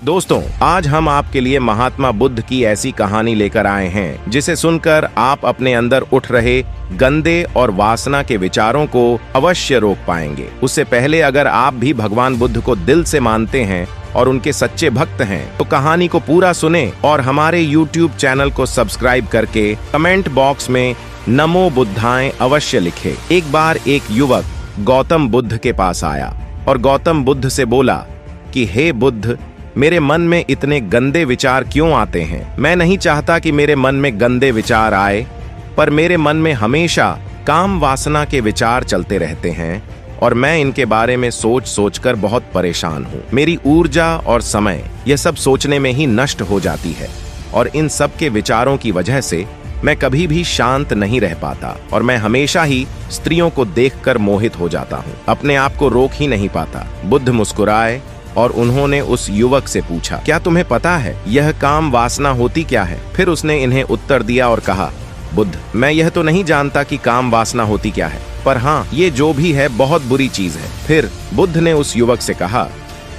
दोस्तों, आज हम आपके लिए महात्मा बुद्ध की ऐसी कहानी लेकर आए हैं जिसे सुनकर आप अपने अंदर उठ रहे गंदे और वासना के विचारों को अवश्य रोक पाएंगे। उससे पहले अगर आप भी भगवान बुद्ध को दिल से मानते हैं और उनके सच्चे भक्त हैं तो कहानी को पूरा सुने और हमारे YouTube चैनल को सब्सक्राइब करके कमेंट बॉक्स में नमो बुद्धाय अवश्य लिखे। एक बार एक युवक गौतम बुद्ध के पास आया और गौतम बुद्ध से बोला कि हे बुद्ध, मेरे मन में इतने गंदे विचार क्यों आते हैं? मैं नहीं चाहता कि मेरे मन में गंदे विचार आए, पर मेरे मन में हमेशा काम वासना के विचार चलते रहते हैं और मैं इनके बारे में सोच सोचकर बहुत परेशान हूँ। मेरी ऊर्जा और समय यह सब सोचने में ही नष्ट हो जाती है और इन सब के विचारों की वजह से मैं कभी भी शांत नहीं रह पाता और मैं हमेशा ही स्त्रियों को देखकर मोहित हो जाता हूँ, अपने आप को रोक ही नहीं पाता। बुद्ध मुस्कुराए और उन्होंने उस युवक से पूछा, क्या तुम्हें पता है यह काम वासना होती क्या है? फिर उसने इन्हें उत्तर दिया और कहा, बुद्ध, मैं यह तो नहीं जानता कि काम वासना होती क्या है, पर हाँ, ये जो भी है बहुत बुरी चीज है। फिर बुद्ध ने उस युवक से कहा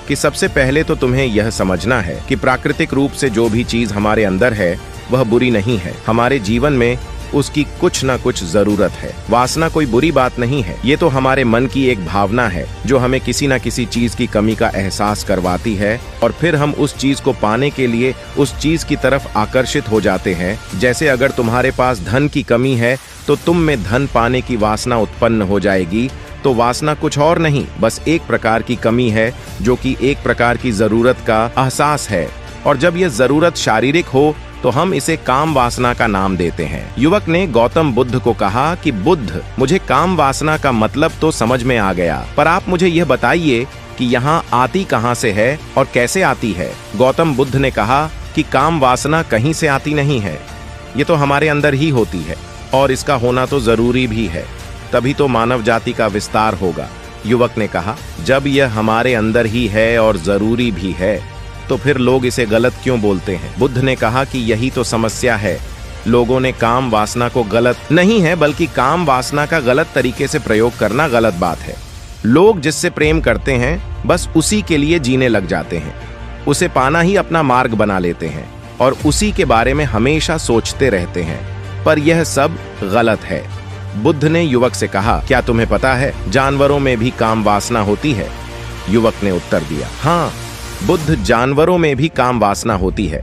कि सबसे पहले तो तुम्हें यह समझना है कि प्राकृतिक रूप से जो भी चीज हमारे अंदर है वह बुरी नहीं है। हमारे जीवन में उसकी कुछ ना कुछ जरूरत है। वासना कोई बुरी बात नहीं है, ये तो हमारे मन की एक भावना है जो हमें किसी ना किसी चीज की कमी का एहसास करवाती है और फिर हम उस चीज को पाने के लिए उस चीज की तरफ आकर्षित हो जाते हैं। जैसे अगर तुम्हारे पास धन की कमी है तो तुम में धन पाने की वासना उत्पन्न हो जाएगी। तो वासना कुछ और नहीं, बस एक प्रकार की कमी है जो कि एक प्रकार की जरूरत का एहसास है, और जब यह जरूरत शारीरिक हो तो हम इसे काम वासना का नाम देते हैं। युवक ने गौतम बुद्ध को कहा कि बुद्ध, मुझे काम वासना का मतलब तो समझ में आ गया, पर आप मुझे यह बताइए कि यहाँ आती कहाँ से है और कैसे आती है? गौतम बुद्ध ने कहा कि काम वासना कहीं से आती नहीं है, ये तो हमारे अंदर ही होती है और इसका होना तो जरूरी भी है, तभी तो मानव जाति का विस्तार होगा। युवक ने कहा, जब यह हमारे अंदर ही है और जरूरी भी है तो फिर लोग इसे गलत क्यों बोलते हैं? बुद्ध ने कहा कि यही तो समस्या है, लोगों ने काम वासना को गलत नहीं है बल्कि काम वासना का गलत तरीके से प्रयोग करना गलत बात है। लोग जिससे प्रेम करते हैं बस उसी के लिए जीने लग जाते हैं, उसे पाना ही अपना मार्ग बना लेते हैं और उसी के बारे में हमेशा सोचते रहते हैं, पर यह सब गलत है। बुद्ध ने युवक से कहा, क्या तुम्हें पता है जानवरों में भी काम वासना होती है? युवक ने उत्तर दिया, हाँ बुद्ध, जानवरों में भी काम वासना होती है,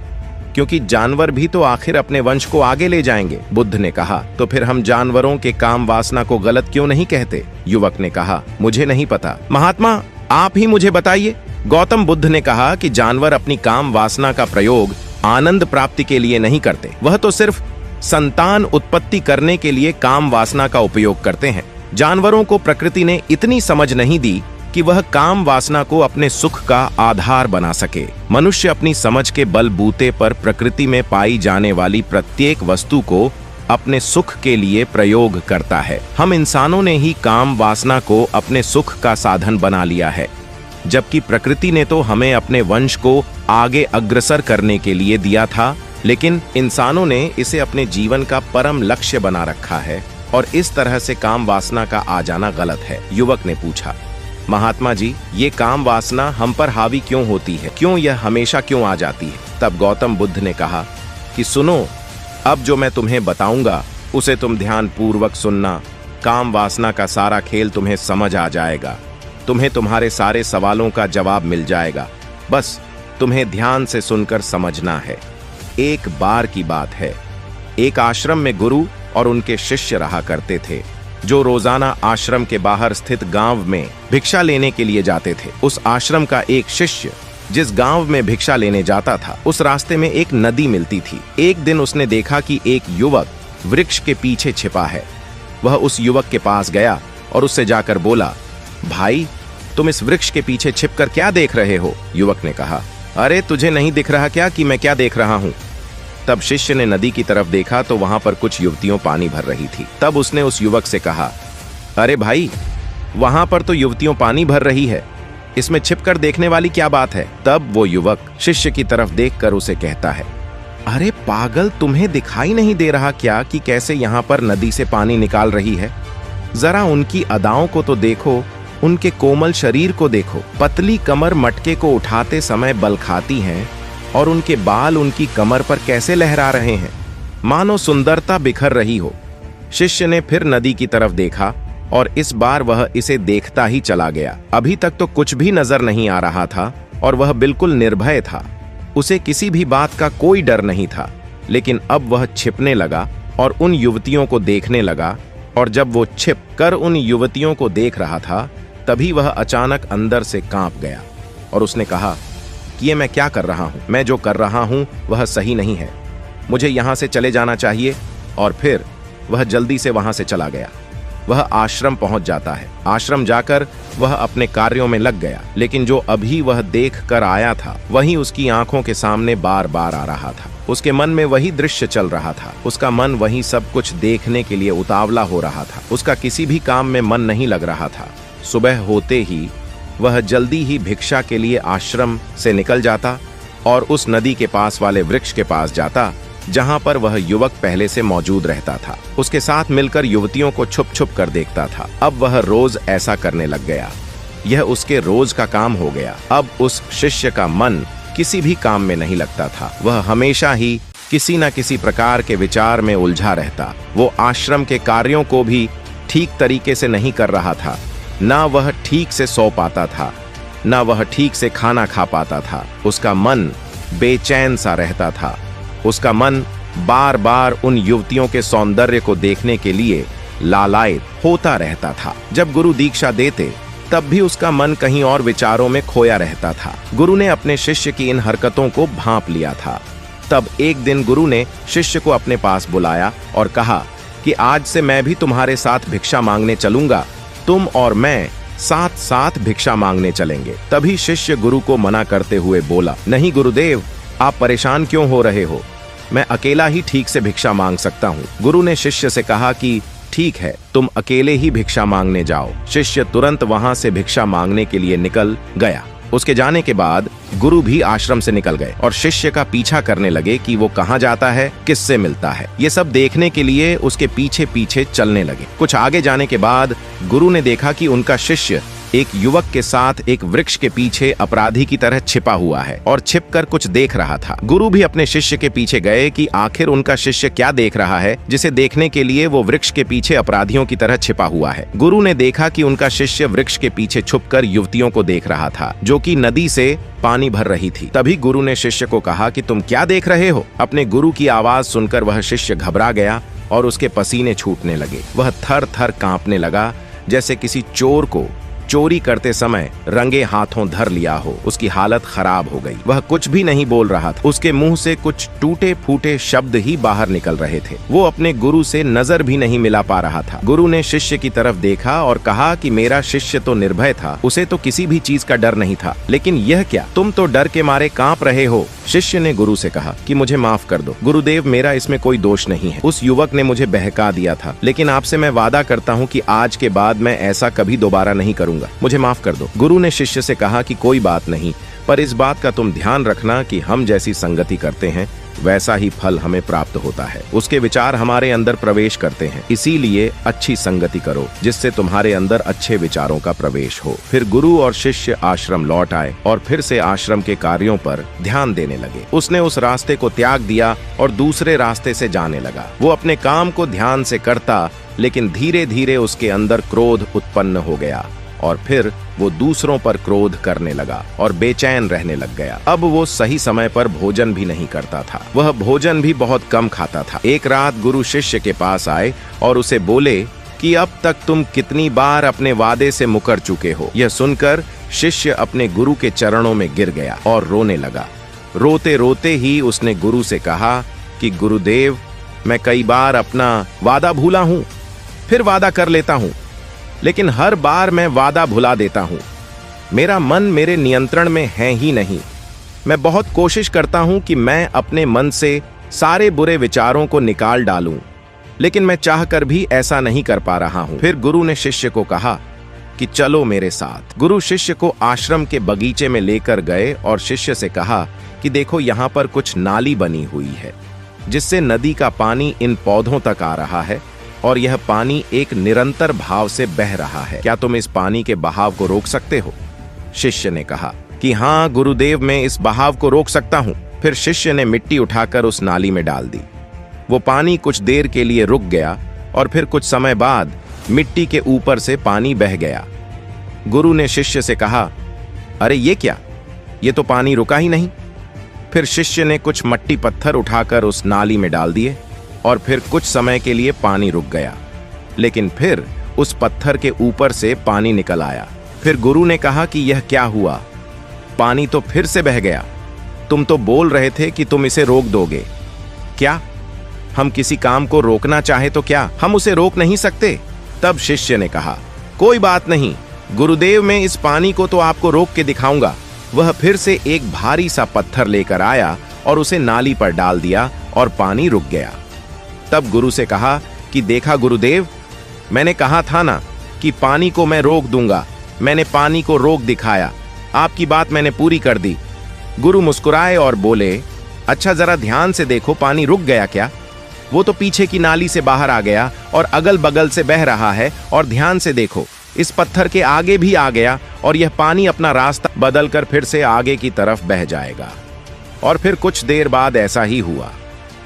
क्योंकि जानवर भी तो आखिर अपने वंश को आगे ले जाएंगे। बुद्ध ने कहा, तो फिर हम जानवरों के काम वासना को गलत क्यों नहीं कहते? युवक ने कहा, मुझे नहीं पता, महात्मा आप ही मुझे बताइए। गौतम बुद्ध ने कहा कि जानवर अपनी काम वासना का प्रयोग आनंद प्राप्ति के लिए नहीं करते, वह तो सिर्फ संतान उत्पत्ति करने के लिए काम वासना का उपयोग करते हैं। जानवरों को प्रकृति ने इतनी समझ नहीं दी कि वह काम वासना को अपने सुख का आधार बना सके। मनुष्य अपनी समझ के बलबूते पर प्रकृति में पाई जाने वाली प्रत्येक वस्तु को अपने सुख के लिए प्रयोग करता है। हम इंसानों ने ही काम वासना को अपने सुख का साधन बना लिया है, जबकि प्रकृति ने तो हमें अपने वंश को आगे अग्रसर करने के लिए दिया था, लेकिन इंसानों ने इसे अपने जीवन का परम लक्ष्य बना रखा है और इस तरह से काम वासना का आ जाना गलत है। युवक ने पूछा, महात्मा जी, ये काम वासना हम पर हावी क्यों होती है? क्यों यह हमेशा क्यों आ जाती है? तब गौतम बुद्ध ने कहा कि सुनो, अब जो मैं तुम्हें बताऊंगा उसे तुम ध्यान पूर्वक सुनना। काम वासना का सारा खेल तुम्हें समझ आ जाएगा, तुम्हें तुम्हारे सारे सवालों का जवाब मिल जाएगा, बस तुम्हें ध्यान से सुनकर समझना है। एक बार की बात है, एक आश्रम में गुरु और उनके शिष्य रहा करते थे, जो रोजाना आश्रम के बाहर स्थित गांव में भिक्षा लेने के लिए जाते थे। उस आश्रम का एक शिष्य जिस गांव में भिक्षा लेने जाता था, उस रास्ते में एक नदी मिलती थी। एक दिन उसने देखा कि एक युवक वृक्ष के पीछे छिपा है। वह उस युवक के पास गया और उससे जाकर बोला, भाई, तुम इस वृक्ष के पीछे छिपकर क्या देख रहे हो? युवक ने कहा, अरे तुझे नहीं दिख रहा क्या कि मैं क्या देख रहा हूँ? तब शिष्य ने नदी की तरफ देखा तो वहां पर कुछ युवतियों पानी भर रही थी। तब उसने उस युवक से कहा, अरे भाई, वहां पर तो युवतियों पानी भर रही है, इसमें छिपकर देखने वाली क्या बात है? तब वो युवक शिष्य की तरफ देखकर उसे कहता है, अरे पागल, तुम्हें दिखाई नहीं दे रहा क्या कि कैसे यहाँ पर नदी से पानी निकाल रही है? जरा उनकी अदाओं को तो देखो, उनके कोमल शरीर को देखो, पतली कमर मटके को उठाते समय बल खाती हैं और उनके बाल उनकी कमर पर कैसे लहरा रहे हैं, मानो सुंदरता बिखर रही हो। शिष्य ने फिर नदी की तरफ देखा और इस बार वह इसे देखता ही चला गया। अभी तक तो कुछ भी नजर नहीं आ रहा था और वह बिल्कुल निर्भय था। उसे किसी भी बात का कोई डर नहीं था, लेकिन अब वह छिपने लगा और उन युवतियों को देखने लगा। और जब वो छिप कर उन युवतियों को देख रहा था, तभी वह अचानक अंदर से कांप गया और उसने कहा कि ये मैं क्या कर रहा हूं? मैं जो कर रहा हूं वह सही नहीं है, मुझे यहां से चले जाना चाहिए। और फिर वह जल्दी से वहां से चला गया। वह आश्रम पहुंच जाता है। आश्रम जाकर वह अपने कार्यों में लग गया, लेकिन जो अभी वह देख कर आया था वही उसकी आंखों के सामने बार बार आ रहा था। उसके मन में वही दृश्य चल रहा था। उसका मन वही सब कुछ देखने के लिए उतावला हो रहा था। उसका किसी भी काम में मन नहीं लग रहा था। सुबह होते ही वह जल्दी ही भिक्षा के लिए आश्रम से निकल जाता और उस नदी के पास वाले वृक्ष के पास जाता जहां पर वह युवक पहले से मौजूद रहता था। उसके साथ मिलकर युवतियों को छुप छुप कर देखता था। अब वह रोज ऐसा करने लग गया। यह उसके रोज का काम हो गया। अब उस शिष्य का मन किसी भी काम में नहीं लगता था। वह हमेशा ही किसी न किसी प्रकार के विचार में उलझा रहता। वो आश्रम के कार्यों को भी ठीक तरीके से नहीं कर रहा था। ना वह ठीक से सो पाता था, ना वह ठीक से खाना खा पाता था। उसका मन बेचैन सा रहता था। उसका मन बार बार उन युवतियों के सौंदर्य को देखने के लिए लालायित होता रहता था। जब गुरु दीक्षा देते तब भी उसका मन कहीं और विचारों में खोया रहता था। गुरु ने अपने शिष्य की इन हरकतों को भांप लिया था। तब एक दिन गुरु ने शिष्य को अपने पास बुलाया और कहा कि आज से मैं भी तुम्हारे साथ भिक्षा मांगने चलूंगा। तुम और मैं साथ साथ भिक्षा मांगने चलेंगे। तभी शिष्य गुरु को मना करते हुए बोला, नहीं गुरुदेव, आप परेशान क्यों हो रहे हो? मैं अकेला ही ठीक से भिक्षा मांग सकता हूँ। गुरु ने शिष्य से कहा कि ठीक है, तुम अकेले ही भिक्षा मांगने जाओ। शिष्य तुरंत वहां से भिक्षा मांगने के लिए निकल गया। उसके जाने के बाद गुरु भी आश्रम से निकल गए और शिष्य का पीछा करने लगे कि वो कहाँ जाता है, किससे मिलता है। ये सब देखने के लिए उसके पीछे पीछे चलने लगे। कुछ आगे जाने के बाद गुरु ने देखा कि उनका शिष्य एक युवक के साथ एक वृक्ष के पीछे अपराधी की तरह छिपा हुआ है और छिपकर कुछ देख रहा था। गुरु भी अपने शिष्य के पीछे गए कि आखिर उनका शिष्य क्या देख रहा है, जिसे देखने के लिए वो वृक्ष के पीछे अपराधियों की तरह छिपा हुआ है। गुरु ने देखा कि उनका शिष्य वृक्ष के पीछे छुपकर युवतियों को देख रहा था, जो कि नदी से पानी भर रही थी। तभी गुरु ने शिष्य को कहा कि तुम क्या देख रहे हो? अपने गुरु की आवाज सुनकर वह शिष्य घबरा गया और उसके पसीने छूटने लगे। वह थर थर कांपने लगा, जैसे किसी चोर को चोरी करते समय रंगे हाथों धर लिया हो। उसकी हालत खराब हो गई। वह कुछ भी नहीं बोल रहा था। उसके मुंह से कुछ टूटे फूटे शब्द ही बाहर निकल रहे थे। वो अपने गुरु से नजर भी नहीं मिला पा रहा था। गुरु ने शिष्य की तरफ देखा और कहा कि मेरा शिष्य तो निर्भय था, उसे तो किसी भी चीज का डर नहीं था, लेकिन यह क्या, तुम तो डर के मारे कांप रहे हो। शिष्य ने गुरु से कहा कि मुझे माफ कर दो गुरुदेव, मेरा इसमें कोई दोष नहीं है। उस युवक ने मुझे बहका दिया था, लेकिन आपसे मैं वादा करता हूँ कि आज के बाद मैं ऐसा कभी दोबारा नहीं करूंगा। मुझे माफ कर दो। गुरु ने शिष्य से कहा कि कोई बात नहीं, पर इस बात का तुम ध्यान रखना कि हम जैसी संगति करते हैं वैसा ही फल हमें प्राप्त होता है। उसके विचार हमारे अंदर प्रवेश करते हैं, इसीलिए अच्छी संगति करो जिससे तुम्हारे अंदर अच्छे विचारों का प्रवेश हो। फिर गुरु और शिष्य आश्रम लौट आए और फिर से आश्रम के कार्यों पर ध्यान देने लगे। उसने उस रास्ते को त्याग दिया और दूसरे रास्ते से जाने लगा। वो अपने काम को ध्यान से करता, लेकिन धीरे धीरे उसके अंदर क्रोध उत्पन्न हो गया और फिर वो दूसरों पर क्रोध करने लगा और बेचैन रहने लग गया। अब वो सही समय पर भोजन भी नहीं करता था। वह भोजन भी बहुत कम खाता था। एक रात गुरु शिष्य के पास आए और उसे बोले कि अब तक तुम कितनी बार अपने वादे से मुकर चुके हो। यह सुनकर शिष्य अपने गुरु के चरणों में गिर गया और रोने लगा। रोते रोते ही उसने गुरु से कहा कि गुरुदेव, मैं कई बार अपना वादा भूला हूँ, फिर वादा कर लेता हूँ, लेकिन हर बार मैं वादा भुला देता हूं। मेरा मन मेरे नियंत्रण में है ही नहीं। मैं बहुत कोशिश करता हूं कि मैं अपने मन से सारे बुरे विचारों को निकाल डालूं, लेकिन मैं चाहकर भी ऐसा नहीं कर पा रहा हूं। फिर गुरु ने शिष्य को कहा कि चलो मेरे साथ। गुरु शिष्य को आश्रम के बगीचे में लेकर गए और शिष्य से कहा कि देखो, यहाँ पर कुछ नाली बनी हुई है जिससे नदी का पानी इन पौधों तक आ रहा है। और यह पानी एक निरंतर भाव से बह रहा है। क्या तुम इस पानी के बहाव को रोक सकते हो? शिष्य ने कहा कि हाँ गुरुदेव, मैं इस बहाव को रोक सकता हूँ। फिर शिष्य ने मिट्टी उठाकर उस नाली में डाल दी। वो पानी कुछ देर के लिए रुक गया और फिर कुछ समय बाद मिट्टी के ऊपर से पानी बह गया। गुरु ने शिष्य से कहा, अरे ये क्या, ये तो पानी रुका ही नहीं। फिर शिष्य ने कुछ मट्टी पत्थर उठाकर उस नाली में डाल दिए और फिर कुछ समय के लिए पानी रुक गया, लेकिन फिर उस पत्थर के ऊपर से पानी निकल आया। फिर गुरु ने कहा कि यह क्या हुआ, पानी तो फिर से बह गया। तुम तो बोल रहे थे कि तुम इसे रोक दोगे। क्या हम किसी काम को रोकना चाहे तो क्या हम उसे रोक नहीं सकते? तब शिष्य ने कहा, कोई बात नहीं गुरुदेव, मैं इस पानी को तो आपको रोक के दिखाऊंगा। वह फिर से एक भारी सा पत्थर लेकर आया और उसे नाली पर डाल दिया और पानी रुक गया। तब गुरु से कहा कि देखा गुरुदेव, मैंने कहा था ना कि पानी को मैं रोक दूंगा। मैंने पानी को रोक दिखाया, आपकी बात मैंने पूरी कर दी। गुरु मुस्कुराए और बोले, अच्छा जरा ध्यान से देखो, पानी रुक गया क्या? वो तो पीछे की नाली से बाहर आ गया और अगल बगल से बह रहा है। और ध्यान से देखो, इस पत्थर के आगे भी आ गया और यह पानी अपना रास्ता बदलकर फिर से आगे की तरफ बह जाएगा। और फिर कुछ देर बाद ऐसा ही हुआ।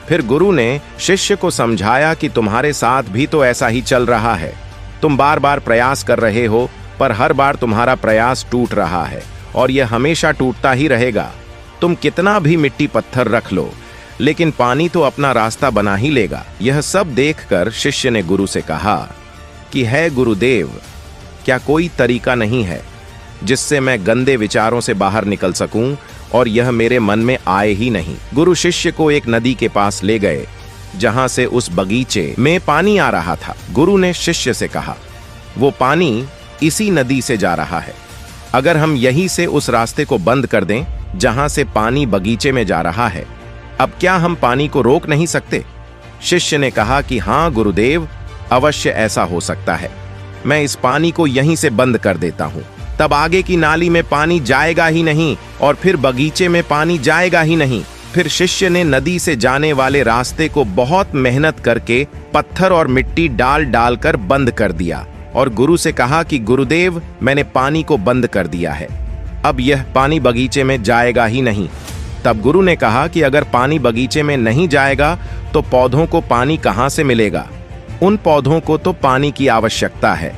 फिर गुरु ने शिष्य को समझाया कि तुम्हारे साथ भी तो ऐसा ही चल रहा है। तुम बार बार प्रयास कर रहे हो, पर हर बार तुम्हारा प्रयास टूट रहा है और यह हमेशा टूटता ही रहेगा। तुम कितना भी मिट्टी पत्थर रख लो, लेकिन पानी तो अपना रास्ता बना ही लेगा। यह सब देखकर शिष्य ने गुरु से कहा कि है गुरुदेव, क्या कोई तरीका नहीं है जिससे मैं गंदे विचारों से बाहर निकल सकूं और यह मेरे मन में आए ही नहीं। गुरु शिष्य को एक नदी के पास ले गए जहां से उस बगीचे में पानी आ रहा था। गुरु ने शिष्य से कहा, वो पानी इसी नदी से जा रहा है। अगर हम यहीं से उस रास्ते को बंद कर दें जहां से पानी बगीचे में जा रहा है, अब क्या हम पानी को रोक नहीं सकते? शिष्य ने कहा कि हाँ गुरुदेव, अवश्य ऐसा हो सकता है। मैं इस पानी को यहीं से बंद कर देता हूं, तब आगे की नाली में पानी जाएगा ही नहीं और फिर बगीचे में पानी जाएगा ही नहीं। फिर शिष्य ने नदी से जाने वाले रास्ते को बहुत मेहनत करके पत्थर और मिट्टी डाल डालकर बंद कर दिया और गुरु से कहा कि गुरुदेव, मैंने पानी को बंद कर दिया है, अब यह पानी बगीचे में जाएगा ही नहीं। तब गुरु ने कहा कि अगर पानी बगीचे में नहीं जाएगा तो पौधों को पानी कहां से मिलेगा? उन पौधों को तो पानी की आवश्यकता है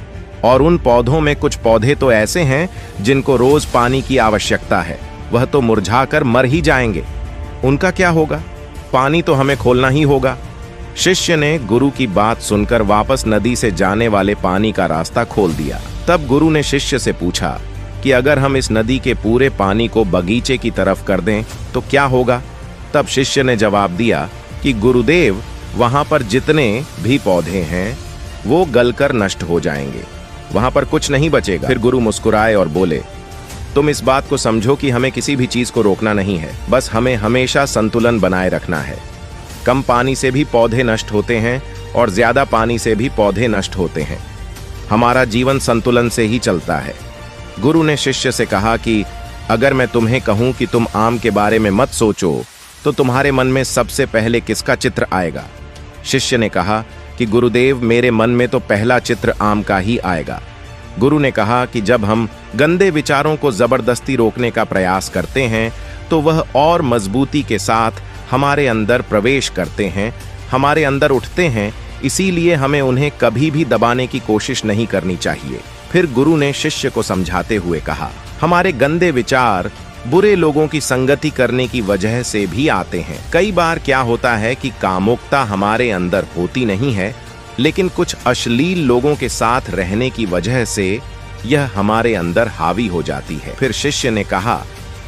और उन पौधों में कुछ पौधे तो ऐसे हैं जिनको रोज पानी की आवश्यकता है, वह तो मुरझाकर मर ही जाएंगे। उनका क्या होगा? पानी तो हमें खोलना ही होगा। शिष्य ने गुरु की बात सुनकर वापस नदी से जाने वाले पानी का रास्ता खोल दिया। तब गुरु ने शिष्य से पूछा कि अगर हम इस नदी के पूरे पानी को बगीचे की तरफ कर दें तो क्या होगा? तब शिष्य ने जवाब दिया कि गुरुदेव, वहां पर जितने भी पौधे हैं वो गलकर नष्ट हो जाएंगे, वहां पर कुछ नहीं बचेगा। फिर गुरु मुस्कुराए और बोले, तुम इस बात को समझो कि हमें किसी भी चीज को रोकना नहीं है, बस हमें हमेशा संतुलन बनाए रखना है। कम पानी से भी पौधे नष्ट होते हैं और ज्यादा पानी से भी पौधे नष्ट होते हैं। हमारा जीवन संतुलन से ही चलता है। गुरु ने शिष्य से कहा कि अगर मैं तुम्हें कहूं कि तुम आम के बारे में मत सोचो तो तुम्हारे मन में सबसे पहले किसका चित्र आएगा? शिष्य ने कहा कि गुरुदेव, मेरे मन में तो पहला चित्र आम का ही आएगा। गुरु ने कहा कि जब हम गंदे विचारों को जबरदस्ती रोकने का प्रयास करते हैं तो वह और मजबूती के साथ हमारे अंदर प्रवेश करते हैं, हमारे अंदर उठते हैं, इसीलिए हमें उन्हें कभी भी दबाने की कोशिश नहीं करनी चाहिए। फिर गुरु ने शिष्य को समझाते हुए कहा, हमारे गंदे विचार बुरे लोगों की संगति करने की वजह से भी आते हैं। कई बार क्या होता है कि कामुकता हमारे अंदर होती नहीं है, लेकिन कुछ अश्लील लोगों के साथ रहने की वजह से यह हमारे अंदर हावी हो जाती है। फिर शिष्य ने कहा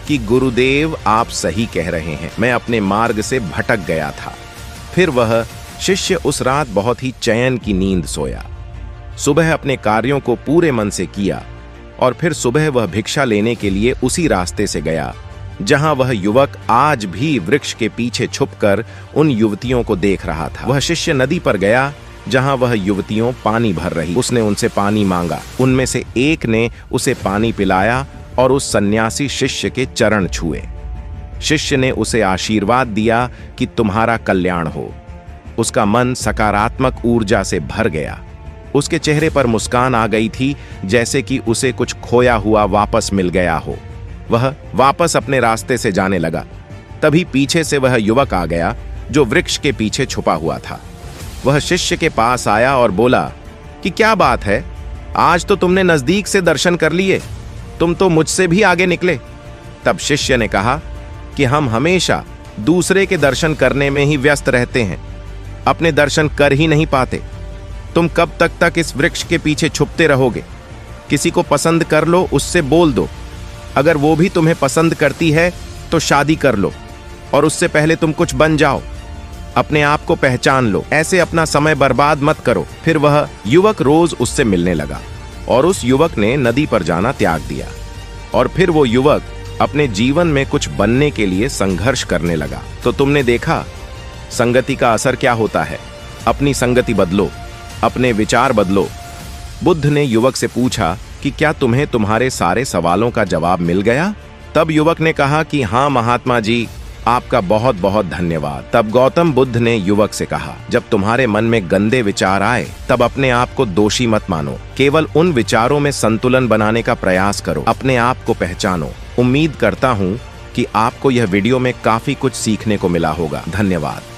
कि गुरुदेव, आप सही कह रहे हैं, मैं अपने मार्ग से भटक गया था। फिर वह शिष्य उस रात बहुत ही चैन की नींद सोया। सुबह अपने कार्यों को पूरे मन से किया और फिर सुबह वह भिक्षा लेने के लिए उसी रास्ते से गया जहां वह युवक आज भी वृक्ष के पीछे छुपकर उन युवतियों को देख रहा था। वह शिष्य नदी पर गया जहां वह युवतियों पानी भर रही। उसने उनसे पानी मांगा। उनमें से एक ने उसे पानी पिलाया और उस सन्यासी शिष्य के चरण छुए। शिष्य ने उसे आशीर्वाद दिया कि तुम्हारा कल्याण हो। उसका मन सकारात्मक ऊर्जा से भर गया। उसके चेहरे पर मुस्कान आ गई थी, जैसे कि उसे कुछ खोया हुआ वापस मिल गया हो। वह वापस अपने रास्ते से जाने लगा। तभी पीछे से वह युवक आ गया जो वृक्ष के पीछे छुपा हुआ था। वह शिष्य के पास आया और बोला कि क्या बात है, आज तो तुमने नजदीक से दर्शन कर लिए, तुम तो मुझसे भी आगे निकले। तब शिष्य ने कहा कि हम हमेशा दूसरे के दर्शन करने में ही व्यस्त रहते हैं, अपने दर्शन कर ही नहीं पाते। तुम कब तक इस वृक्ष के पीछे छुपते रहोगे? किसी को पसंद कर लो, उससे बोल दो। अगर वो भी तुम्हें पसंद करती है तो शादी कर लो, और उससे पहले तुम कुछ बन जाओ। अपने आप को पहचान लो, ऐसे अपना समय बर्बाद मत करो। फिर वह युवक रोज उससे मिलने लगा और उस युवक ने नदी पर जाना त्याग दिया। और फिर वो युवक अपने जीवन में कुछ बनने के लिए संघर्ष करने लगा। तो तुमने देखा संगति का असर क्या होता है। अपनी संगति बदलो, अपने विचार बदलो। बुद्ध ने युवक से पूछा कि क्या तुम्हें तुम्हारे सारे सवालों का जवाब मिल गया? तब युवक ने कहा कि हाँ महात्मा जी, आपका बहुत बहुत धन्यवाद। तब गौतम बुद्ध ने युवक से कहा, जब तुम्हारे मन में गंदे विचार आए तब अपने आप को दोषी मत मानो, केवल उन विचारों में संतुलन बनाने का प्रयास करो, अपने आप को पहचानो। उम्मीद करता हूँ कि आपको यह वीडियो में काफी कुछ सीखने को मिला होगा। धन्यवाद।